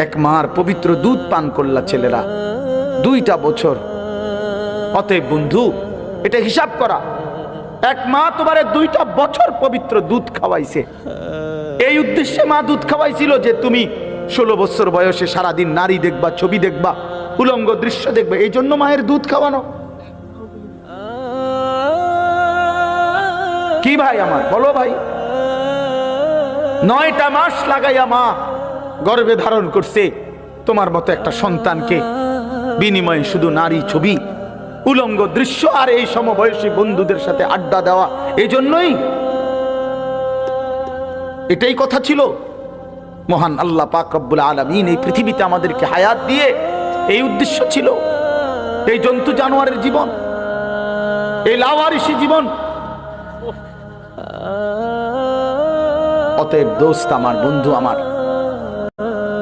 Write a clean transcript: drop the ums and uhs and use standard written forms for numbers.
এক মার পবিত্র দুধ পান করলা ছেলেরা 2টা বছর। অতএব বন্ধু, এটা হিসাব করা, এক মা তোমারে 2টা বছর পবিত্র দুধ খাওয়াইছে। এই উদ্দেশ্যে মা দুধ খাওয়াইছিল যে তুমি 16 বছর বয়সে সারাদিন নারী দেখবা, ছবি দেখবা, উলঙ্গ দৃশ্য দেখবে, এই জন্য মায়ের দুধ খাওয়ানো। কি ভাই আমার, বলো ভাই। 9টা মাস লাগাইয়া মা গর্ভে ধারণ করছে তোমার মতো একটা সন্তানকে, বিনিময়ে শুধু নারী ছবি, উলঙ্গ দৃশ্য আর এই সমবয়সী বন্ধুদের সাথে আড্ডা দেওয়া। এই জন্যই এটাই কথা ছিল। মহান আল্লাহ পাক রব্বুল আলামিন এই পৃথিবীতে আমাদেরকে হায়াত দিয়ে এই উদ্দেশ্য ছিল। এই জন্তু জানোয়ারের জীবন, এই লাওয়ারিসি জীবন। অতএব দোস্ত আমার, বন্ধু আমার,